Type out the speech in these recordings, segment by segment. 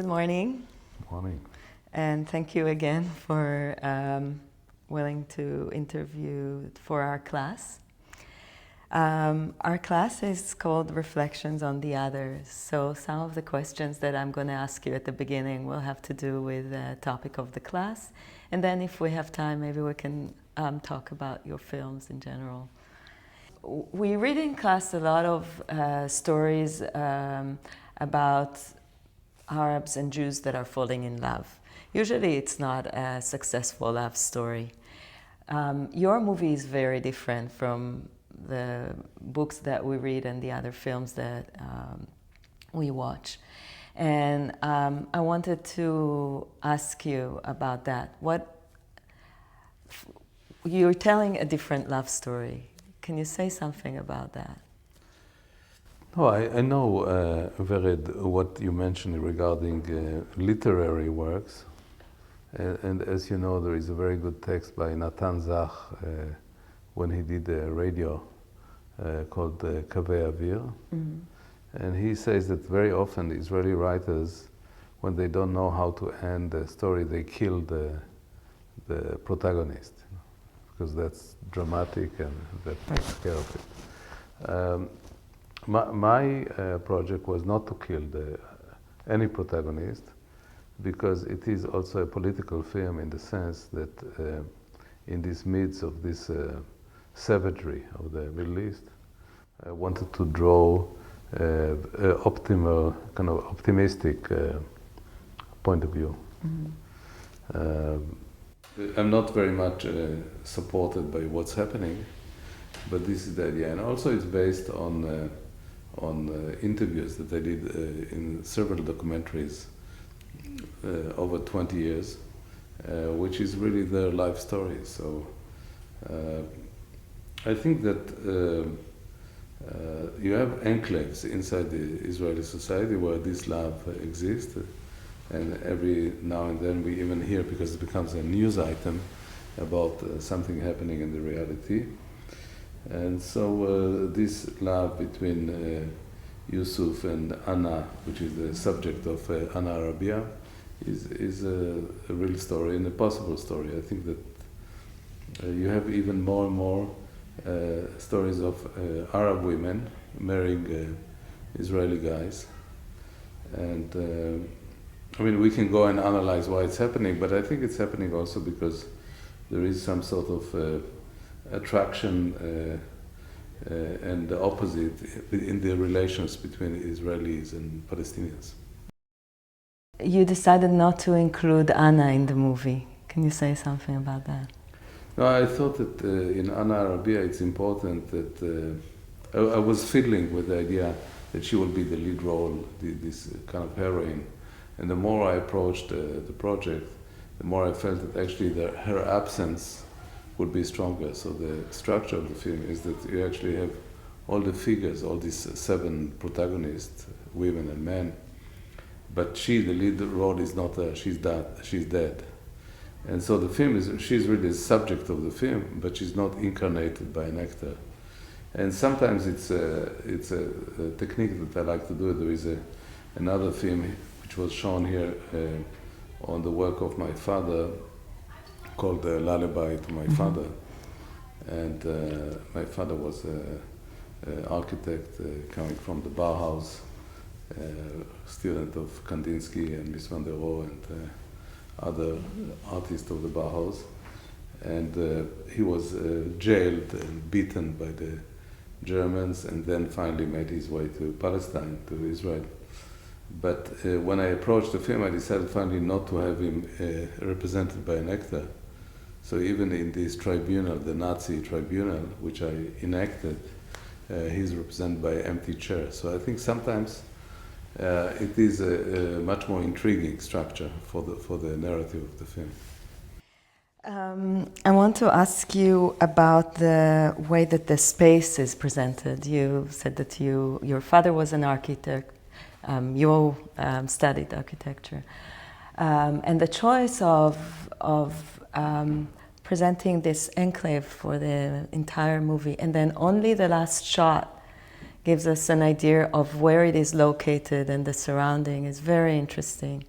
Good morning. Morning. And thank you again for willing to interview for our class. Our class is called Reflections on the Others. So some of the questions that I'm going to ask you at the beginning will have to do with the topic of the class. And then if we have time, maybe we can talk about your films in general. We read in class a lot of stories about Arabs and Jews that are falling in love. Usually it's not a successful love story. Your movie is very different from the books that we read and the other films that we watch. And I wanted to ask you about that. You're telling a different love story. Can you say something about that? No, I know Vered, what you mentioned regarding literary works. And as you know, there is a very good text by Natan Zach when he did a radio called Kaveh Avir. Mm-hmm. And he says that very often Israeli writers, when they don't know how to end a story, they kill the protagonist, because that's dramatic and that takes care of it. My project was not to kill any protagonist, because it is also a political film in the sense that in this midst of this savagery of the Middle East, I wanted to draw optimal, kind of optimistic point of view. Mm-hmm. I'm not very much supported by what's happening, but this is the idea. And also it's based on interviews that I did in several documentaries over 20 years, which is really their life story. So I think that you have enclaves inside the Israeli society where this love exists, and every now and then we even hear, because it becomes a news item, about something happening in the reality. And so this love between Yusuf and Anna, which is the subject of Anna Arabia, is a real story and a possible story. I think that you have even more and more stories of Arab women marrying Israeli guys. And I mean, we can go and analyze why it's happening, but I think it's happening also because there is some sort of attraction and the opposite in the relations between Israelis and Palestinians. You decided not to include Anna in the movie. Can you say something about that? No, I thought that in Anna Arabia it's important that I was fiddling with the idea that she will be the lead role, this kind of heroine. And the more I approached the project, the more I felt that actually her absence would be stronger. So the structure of the film is that you actually have all the figures, all these 7 protagonists, women and men, but she, the lead role, is not there. She's dead. And so the film she's really the subject of the film, but she's not incarnated by an actor. And sometimes it's a technique that I like to do. There is another film which was shown here on the work of my father, called Lullaby to My Father. And my father was an architect coming from the Bauhaus, student of Kandinsky and Mies van der Rohe and other artists of the Bauhaus. And he was jailed and beaten by the Germans, and then finally made his way to Palestine, to Israel. But when I approached the film, I decided finally not to have him represented by an actor. So even in this tribunal, the Nazi tribunal, which I enacted, he's represented by an empty chair. So I think sometimes it is a much more intriguing structure for the narrative of the film. I want to ask you about the way that the space is presented. You said that your father was an architect. You studied architecture, and the choice of presenting this enclave for the entire movie, and then only the last shot gives us an idea of where it is located and the surrounding. Is very interesting.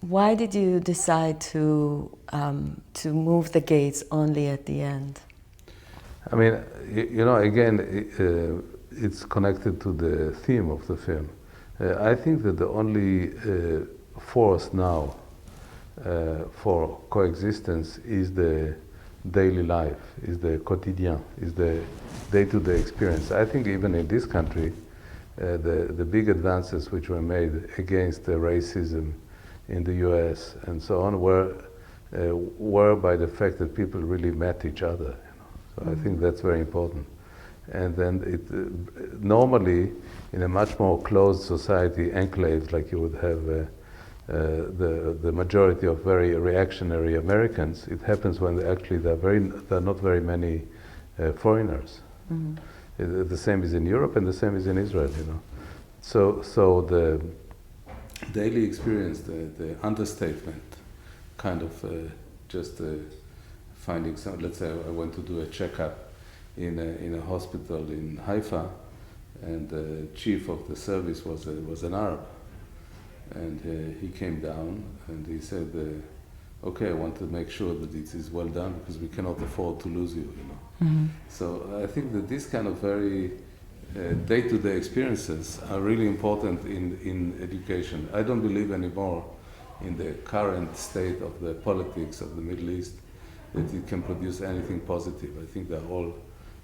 Why did you decide to move the gates only at the end? I mean, again, it's connected to the theme of the film. I think that the only force now for coexistence is the daily life, is the quotidien, is the day-to-day experience. I think even in this country, the big advances which were made against the racism in the US and so on were by the fact that people really met each other. So I think that's very important. And then normally in a much more closed society, enclaves, like you would have the majority of very reactionary Americans, it happens when there are not very many foreigners. The same is in Europe and the same is in Israel, So the daily experience, the understatement, kind of just finding some. Let's say I went to do a checkup in a hospital in Haifa, and the chief of the service was an Arab, and he came down and he said, "Okay, I want to make sure that it is well done because we cannot afford to lose you." So I think that this kind of very day-to-day experiences are really important in education. I don't believe anymore in the current state of the politics of the Middle East that it can produce anything positive. I think they're all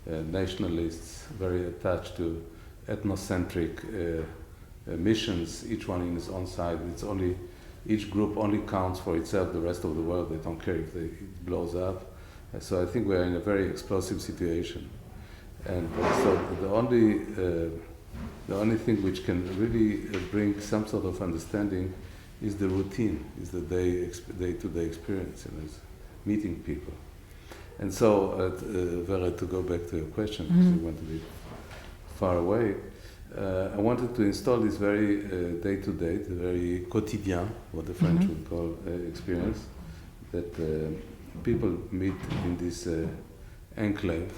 nationalists, very attached to ethnocentric missions, each one in its own side. Each group only counts for itself, the rest of the world, they don't care if it blows up. So I think we're in a very explosive situation. And so the only thing which can really bring some sort of understanding is the routine, is the day-to-day experience, meeting people. And so, Vera, to go back to your question, because you went a bit far away, I wanted to install this very day-to-day, the very quotidien, what the French would call experience, that people meet in this enclave.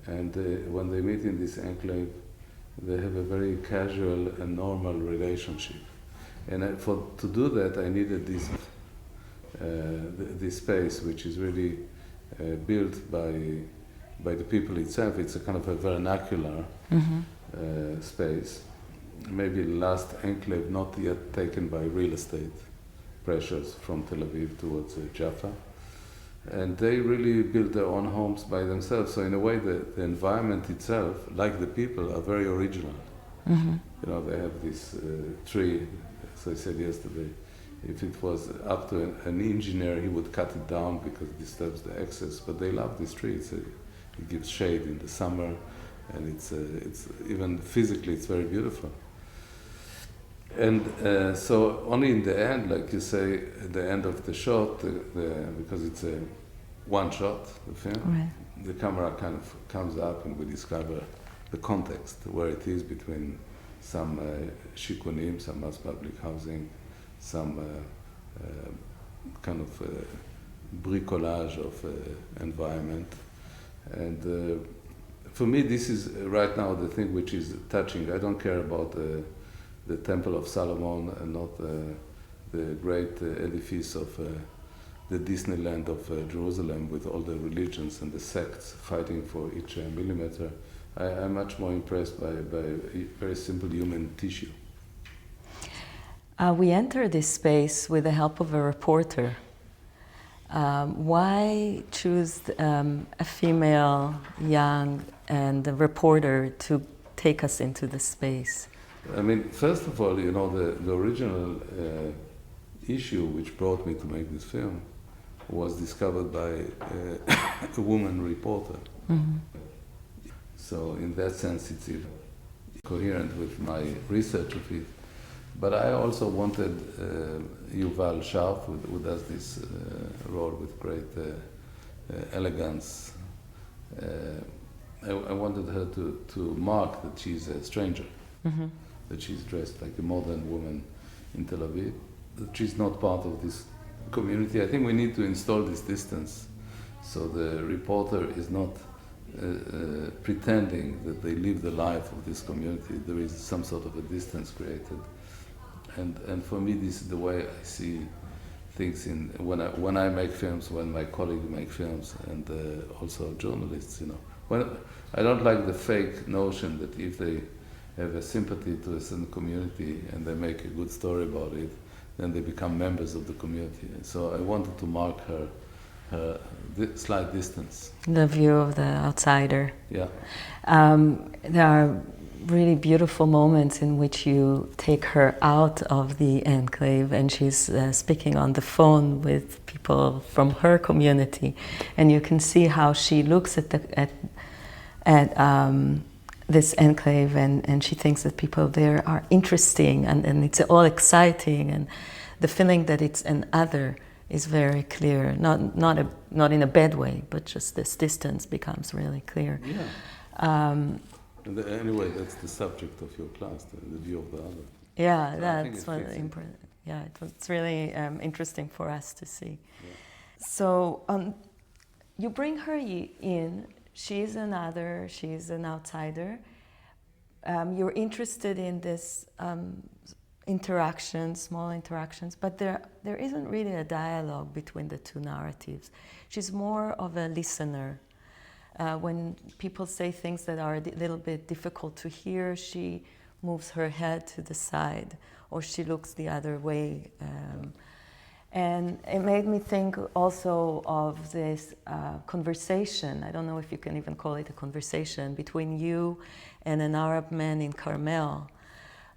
And when they meet in this enclave, they have a very casual and normal relationship. And to do that, I needed this space, which is really built by the people itself. It's a kind of a vernacular space. Maybe the last enclave not yet taken by real estate pressures from Tel Aviv towards Jaffa. And they really built their own homes by themselves. So in a way, the environment itself, like the people, are very original. They have this tree, as I said yesterday. If it was up to an engineer, he would cut it down because it disturbs the access. But they love this tree. It gives shade in the summer, and it's even physically, it's very beautiful. And so only in the end, like you say, at the end of the shot, because it's a one shot, the film, the camera kind of comes up and we discover the context, where it is between some shikunim, some mass public housing, some kind of bricolage of environment. And for me, this is right now the thing which is touching. I don't care about the Temple of Solomon and not the great edifice of the Disneyland of Jerusalem with all the religions and the sects fighting for each millimeter. I'm much more impressed by very simple human tissue. We enter this space with the help of a reporter. Why choose a female, young, and a reporter to take us into the space? I mean, first of all, the original issue which brought me to make this film was discovered by a woman reporter. So in that sense, it's coherent with my research of it. But I also wanted Yuval Sharf, who does this role with great elegance. I wanted her to mark that she's a stranger, that she's dressed like a modern woman in Tel Aviv, that she's not part of this community. I think we need to install this distance so the reporter is not pretending that they live the life of this community. There is some sort of a distance created, and for me, this is the way I see things when I make films, when my colleagues make films, and also journalists. When I don't like the fake notion that if they have a sympathy to a certain community and they make a good story about it, then they become members of the community. And so I wanted to mark her slight distance. The view of the outsider. Yeah. There are really beautiful moments in which you take her out of the enclave and she's speaking on the phone with people from her community, and you can see how she looks at this enclave and she thinks that people there are interesting and it's all exciting, and the feeling that it's an other is very clear, not in a bad way, but just this distance becomes really clear. Yeah. Anyway, that's the subject of your class, the view of the other. Yeah, so that's what important. Yeah, it's really interesting for us to see. Yeah. So you bring her in. She's an other. She's an outsider. You're interested in this interactions, small interactions, but there isn't really a dialogue between the two narratives. She's more of a listener. When people say things that are a little bit difficult to hear, she moves her head to the side or she looks the other way. And it made me think also of this conversation, I don't know if you can even call it a conversation, between you and an Arab man in Carmel,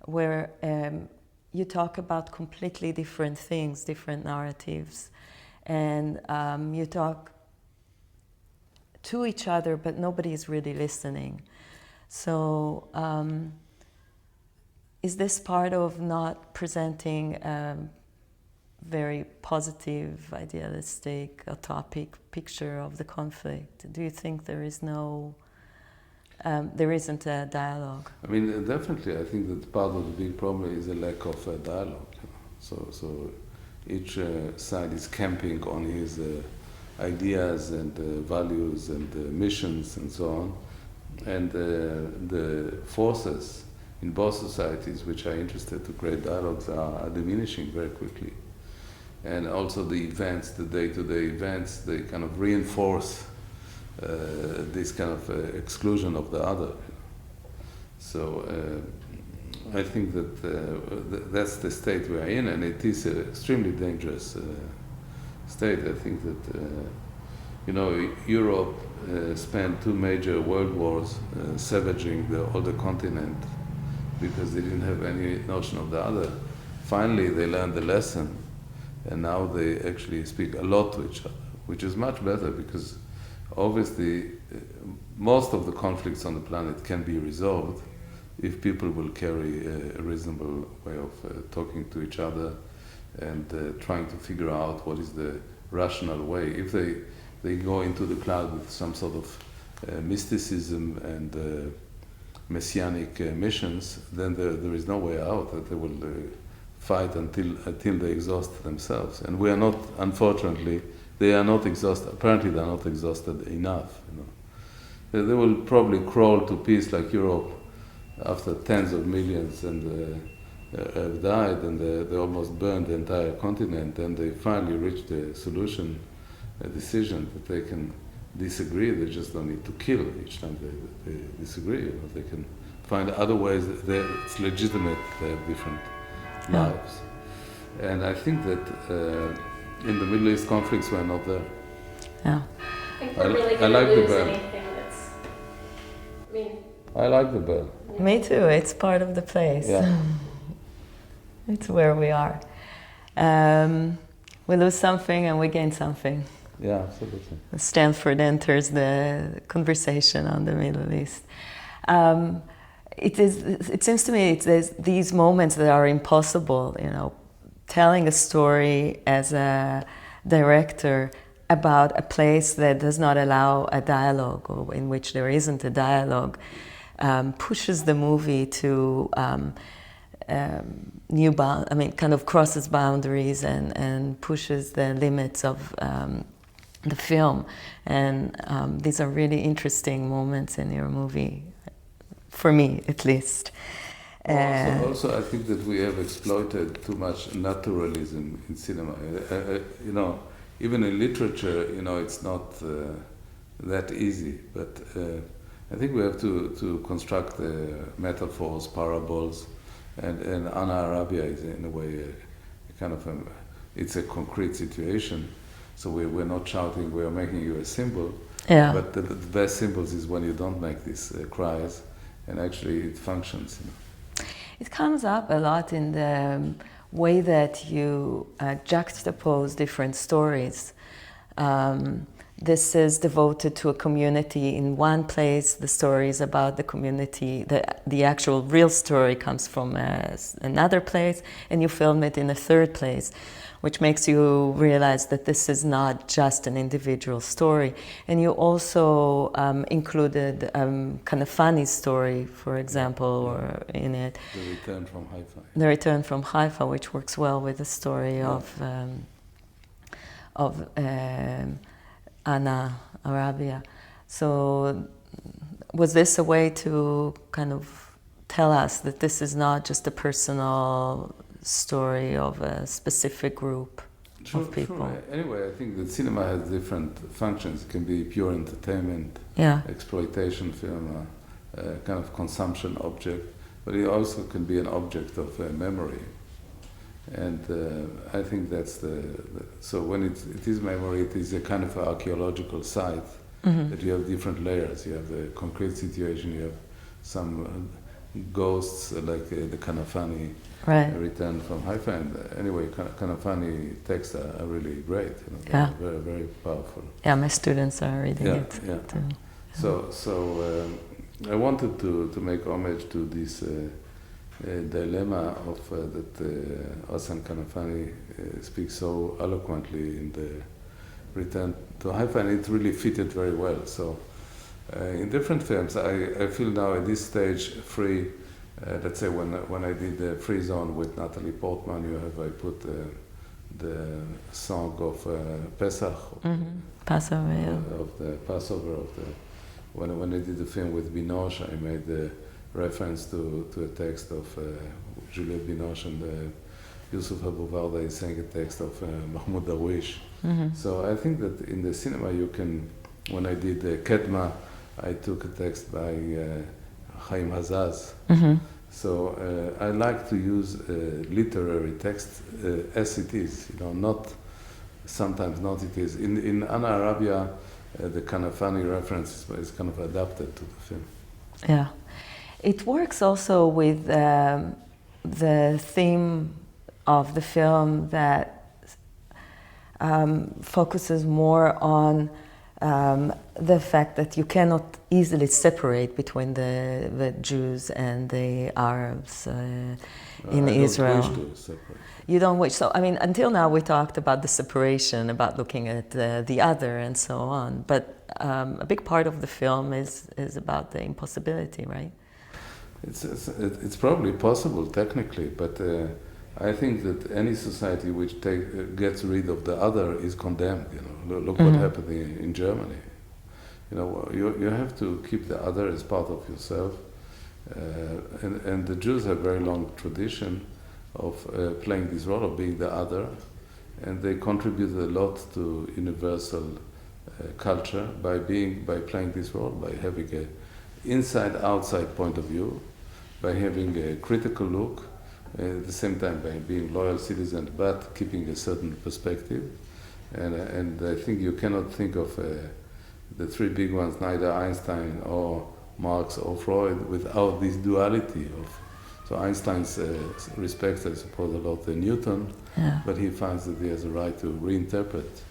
where you talk about completely different things, different narratives, and you talk to each other, but nobody is really listening. So is this part of not presenting a very positive, idealistic, utopic picture of the conflict? Do you think there isn't a dialogue? I mean, definitely, I think that part of the big problem is a lack of dialogue. So each side is camping on his ideas and values and missions and so on. And the forces in both societies which are interested to create dialogues are diminishing very quickly. And also the events, the day-to-day events, they kind of reinforce this kind of exclusion of the other. So I think that that's the state we are in, and it is an extremely dangerous state. I think that Europe spent 2 major world wars savaging the older continent because they didn't have any notion of the other. Finally, they learned the lesson, and now they actually speak a lot to each other, which is much better because obviously most of the conflicts on the planet can be resolved if people will carry a reasonable way of talking to each other and trying to figure out what is the rational way. If they go into the cloud with some sort of mysticism and messianic missions, then there is no way out, that they will fight until they exhaust themselves. And we are not, unfortunately, they are not exhausted, apparently they are not exhausted enough. They will probably crawl to peace like Europe after tens of millions and have died, and they almost burned the entire continent, and they finally reached a solution, a decision that they can disagree. They just don't need to kill each time they disagree. They can find other ways that it's legitimate. They have different lives. And I think that in the Middle East conflicts we're not there. Yeah. I think we're really going like to the lose bell. anything that's... I mean... I like the bell. Me too, it's part of the place. Yeah. It's where we are. We lose something and we gain something. Yeah, absolutely. Stanford enters the conversation on the Middle East. It seems to me it's these moments that are impossible, telling a story as a director about a place that does not allow a dialogue, or in which there isn't a dialogue, pushes the movie to kind of crosses boundaries and pushes the limits of the film. And these are really interesting moments in your movie, for me at least. Also, I think that we have exploited too much naturalism in cinema. You know, even in literature, you know, it's not that easy. But I think we have to construct metaphors, parables, and Ana Arabia is in a way a kind of it's a concrete situation. So we're not shouting, we are making you a symbol. Yeah. But the best symbols is when you don't make these cries, and actually it functions. You know. It comes up a lot in the way that you juxtapose different stories. This is devoted to a community in one place. The story is about the community. The actual real story comes from another place, and you film it in a third place, which makes you realize that this is not just an individual story. And you also included Kanafani's story, for example, in it. The Return from Haifa. The Return from Haifa, which works well with the story of Ana Arabia. So was this a way to kind of tell us that this is not just a personal story of a specific group of people? Sure. Anyway, I think that cinema has different functions. It can be pure entertainment, exploitation film, kind of consumption object, but it also can be an object of memory. And I think that's so when it is memory, it is a kind of archaeological site that you have different layers. You have the concrete situation, you have some ghosts like the Kanafani Return from Haifa. And anyway, Kanafani texts are really great. You know, they're very, very powerful. Yeah, my students are reading it too. So I wanted to make homage to this dilemma of that Hassan Kanafani speaks so eloquently in the Return to Haifa, and it really fitted very well. So in different films, I feel now at this stage free. Let's say when I did the Free Zone with Natalie Portman, I put the song of Pesach, Passover, of the Passover when I did the film with Binoche, I made the reference to a text of Juliette Binoche, and Yusuf Abu Warda is saying a text of Mahmoud Darwish. So I think that in the cinema you can, when I did Kedma, I took a text by Chaim Hazaz. So I like to use literary text as it is, you know, not sometimes not it is. In Ana Arabia, the Kanafani reference is kind of adapted to the film. Yeah. It works also with the theme of the film that focuses more on the fact that you cannot easily separate between the Jews and the Arabs in Israel. I don't wish to separate. You don't wish. So, I mean, until now we talked about the separation, about looking at the other and so on. But a big part of the film is about the impossibility, right? It's probably possible technically, but I think that any society which gets rid of the other is condemned. You know, look what happened in Germany. You know, you have to keep the other as part of yourself, and the Jews have a very long tradition of playing this role of being the other, and they contributed a lot to universal culture by playing this role, by having a inside-outside point of view, by having a critical look, at the same time by being loyal citizens, but keeping a certain perspective. And I think you cannot think of the three big ones, neither Einstein or Marx or Freud, without this duality of. So Einstein respects, I suppose, a lot Newton, but he finds that he has a right to reinterpret.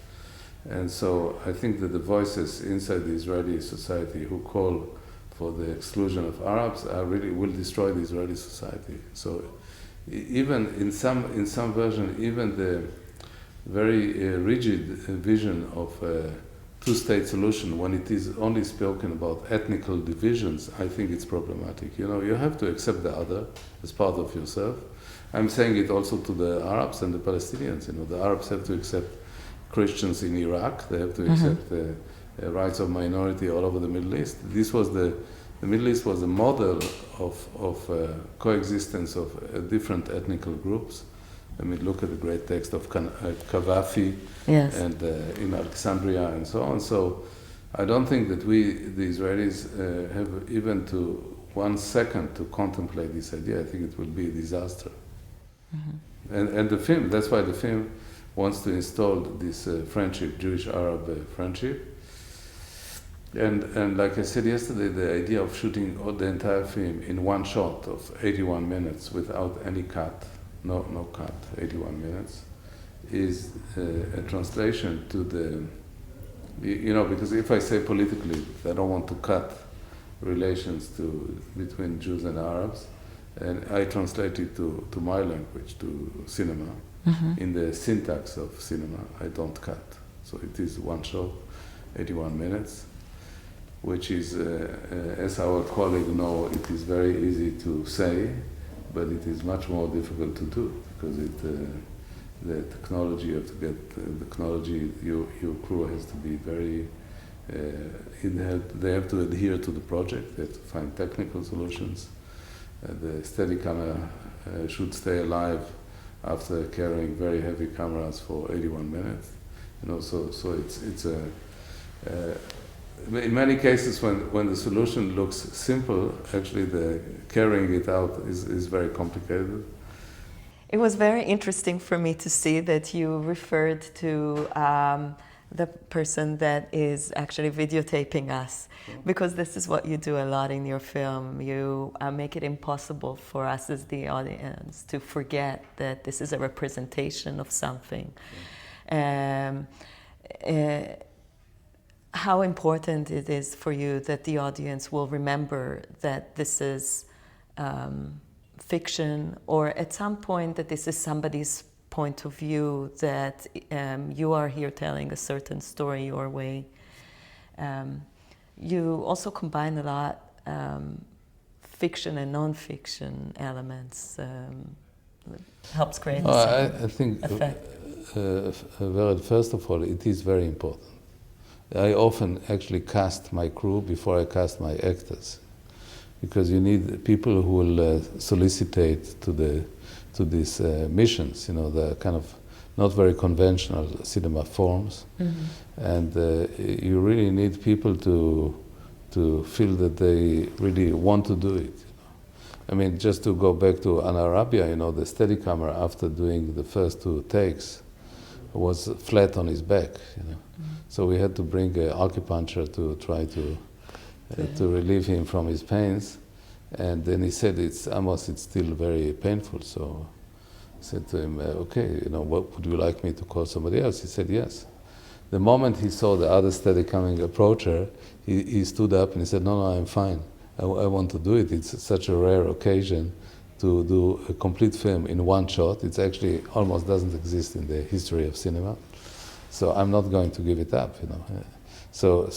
And so I think that the voices inside the Israeli society who call for the exclusion of Arabs will destroy the Israeli society. So even in some version, even the very rigid vision of a two-state solution, when it is only spoken about ethnical divisions, I think it's problematic. You know, you have to accept the other as part of yourself. I'm saying it also to the Arabs and the Palestinians. You know, the Arabs have to accept Christians in Iraq. They have to accept the rights of minority all over the Middle East. The Middle East was a model of coexistence of different ethnical groups. I mean, look at the great text of Qaddafi and in Alexandria and so on. So I don't think that we, the Israelis, have even to 1 second to contemplate this idea. I think it will be a disaster. And the film, that's why the film wants to install this friendship, Jewish-Arab friendship. And like I said yesterday, the idea of shooting the entire film in one shot of 81 minutes without any cut, no cut, 81 minutes, is a translation to the, because if I say politically, I don't want to cut relations between Jews and Arabs, and I translate it to my language, to cinema. In the syntax of cinema, I don't cut. So it is one shot, 81 minutes, which is, as our colleague know, it is very easy to say, but it is much more difficult to do, because the technology, you have to get the technology, your crew has to be very, they have to adhere to the project, they have to find technical solutions. The steady camera should stay alive after carrying very heavy cameras for 81 minutes. So it's in many cases when the solution looks simple, actually the carrying it out is very complicated. It was very interesting for me to see that you referred to the person that is actually videotaping us, because this is what you do a lot in your film. You make it impossible for us as the audience to forget that this is a representation of something. How important it is for you that the audience will remember that this is fiction, or at some point that this is somebody's point of view, that you are here telling a certain story your way. You also combine a lot fiction and non-fiction elements. Helps create I think, effect. First of all, it is very important. I often actually cast my crew before I cast my actors, because you need people who will solicitate to these missions, the kind of not very conventional cinema forms, and you really need people to feel that they really want to do it. I mean, just to go back to An Arabia, the steady camera, after doing the first 2 takes, was flat on his back. So we had to bring an acupuncture to try to relieve him from his pains. And then he said, Amos, it's still very painful. So I said to him, okay, what would you like me to call somebody else? He said, yes. The moment he saw the other steady coming approacher, he stood up and he said, no, I'm fine. I want to do it. It's such a rare occasion to do a complete film in one shot. It actually almost doesn't exist in the history of cinema. So I'm not going to give it up, So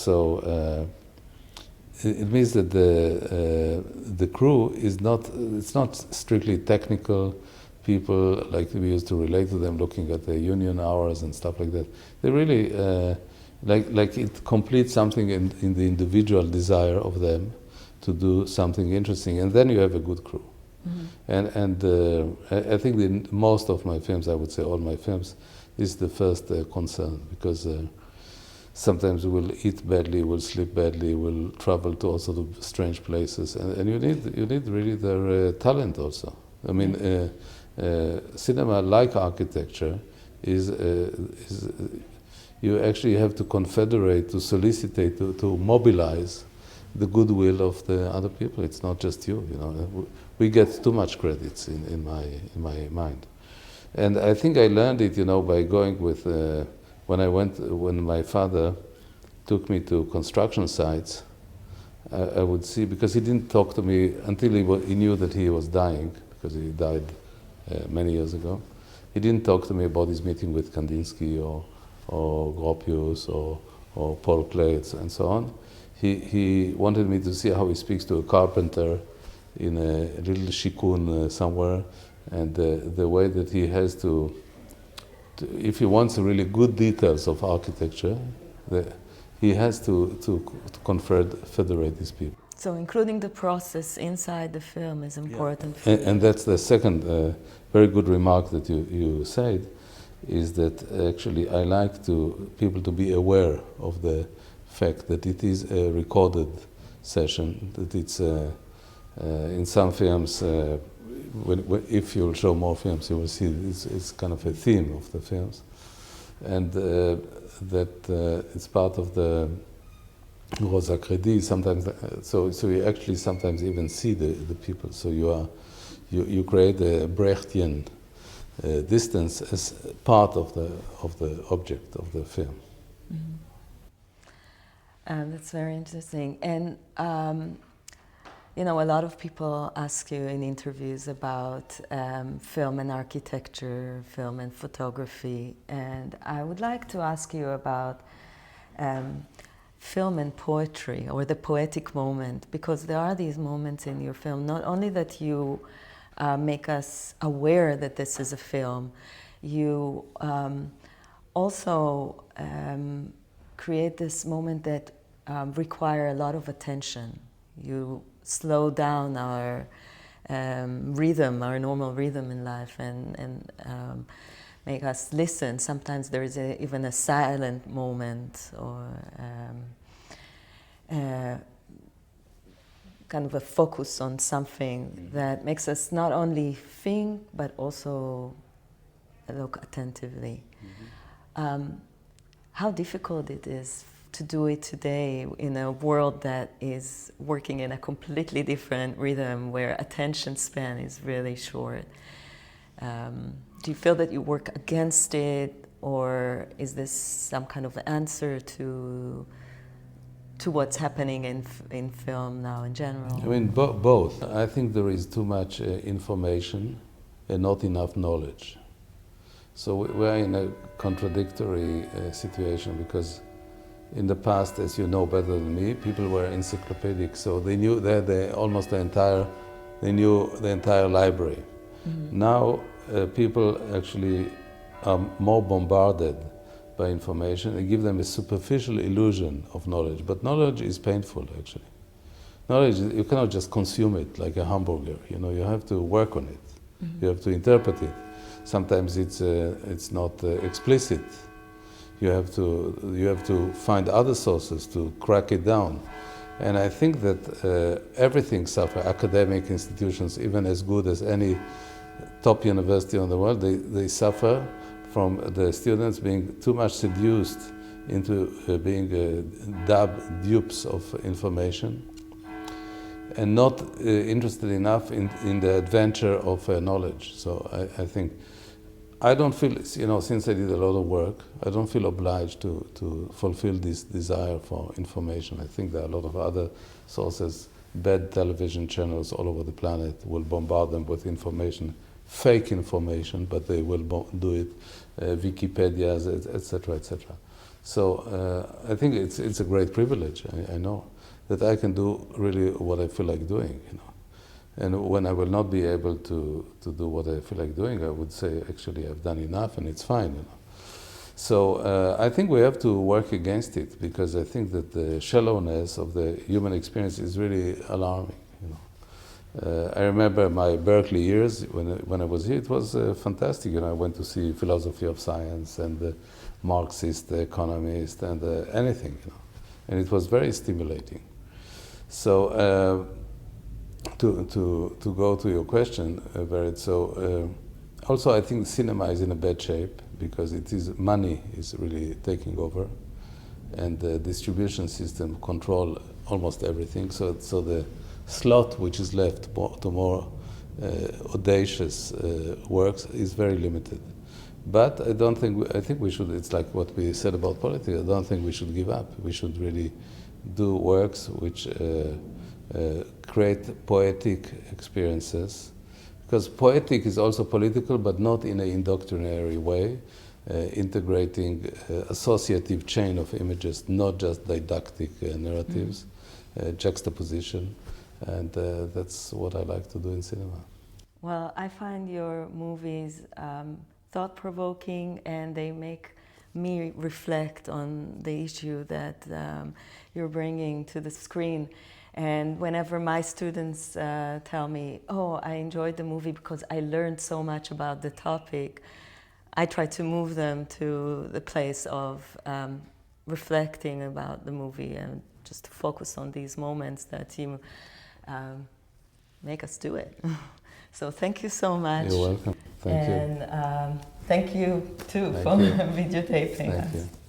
it means that the crew is not strictly technical people like we used to relate to them, looking at the union hours and stuff like that. They really like it completes something in the individual desire of them to do something interesting, and then you have a good crew. And I think in most of my films, I would say all my films, is the first concern, because sometimes we'll eat badly, we'll sleep badly, we'll travel to all sorts of strange places, and you need really their talent also. I mean, cinema, like architecture, is you actually have to confederate, to solicitate, to mobilize the goodwill of the other people. It's not just you. We get too much credits in my mind, and I think I learned it, by going with. When my father took me to construction sites, I would see, because he didn't talk to me until he knew that he was dying, because he died many years ago. He didn't talk to me about his meeting with Kandinsky or Gropius or Paul Klee and so on. He wanted me to see how he speaks to a carpenter in a little shikun somewhere, and the way that he has to if he wants really good details of architecture, he has to federate these people. So including the process inside the film is important. Yeah. And that's the second very good remark that you said, is that actually I like people to be aware of the fact that it is a recorded session, that it's in some films, if you'll show more films, you will see it's kind of a theme of the films, and that it's part of the Rosa Credi. Sometimes, so you actually sometimes even see the people. So you create a Brechtian distance as part of the object of the film. Mm-hmm. That's very interesting. And you know, a lot of people ask you in interviews about film and architecture, film and photography, and I would like to ask you about film and poetry, or the poetic moment, because there are these moments in your film, not only that you make us aware that this is a film, you also create this moment that require a lot of attention. You slow down our rhythm, our normal rhythm in life, and make us listen. Sometimes there is even a silent moment, or kind of a focus on something that makes us not only think, but also look attentively. Mm-hmm. How difficult it is to do it today in a world that is working in a completely different rhythm, where attention span is really short. Do you feel that you work against it, or is this some kind of answer to what's happening in film now in general? I mean, both. I think there is too much information and not enough knowledge. So we're in a contradictory situation, because in the past, as you know better than me, people were encyclopedic, so they knew almost the entire library. Mm-hmm. Now people actually are more bombarded by information. They give them a superficial illusion of knowledge, but knowledge is painful actually. Knowledge, you cannot just consume it like a hamburger. You know, you have to work on it. Mm-hmm. You have to interpret it. Sometimes it's not explicit. You have to find other sources to crack it down. And I think that everything suffers. Academic institutions, even as good as any top university in the world, they suffer from the students being too much seduced into being dupes of information, and not interested enough in the adventure of knowledge. So I think I don't feel, you know, since I did a lot of work, I don't feel obliged to fulfill this desire for information. I think there are a lot of other sources. Bad television channels all over the planet will bombard them with information, fake information, but they will do it, Wikipedias, etc., etc. So I think it's a great privilege. I know that I can do really what I feel like doing, you know. And when I will not be able to do what I feel like doing, I would say, actually, I've done enough and it's fine, you know. So I think we have to work against it, because I think that the shallowness of the human experience is really alarming, you know. I remember my Berkeley years, when I was here, it was fantastic, you know. I went to see philosophy of science and the Marxist economist and anything, you know. And it was very stimulating. So to go to your question, Berit, so also I think cinema is in a bad shape, because money is really taking over, and the distribution system control almost everything. So the slot which is left to more audacious works is very limited. But I think we should, it's like what we said about politics, I don't think we should give up. We should really do works which create poetic experiences, because poetic is also political, but not in an indoctrinatory way, integrating associative chain of images, not just didactic narratives, juxtaposition, and that's what I like to do in cinema. Well, I find your movies thought-provoking, and they make me reflect on the issue that you're bringing to the screen. And whenever my students tell me, oh, I enjoyed the movie because I learned so much about the topic, I try to move them to the place of reflecting about the movie and just to focus on these moments that you make us do it. So thank you so much. You're welcome. Thank you. And thank you too Thank for you. videotaping Thank us. you.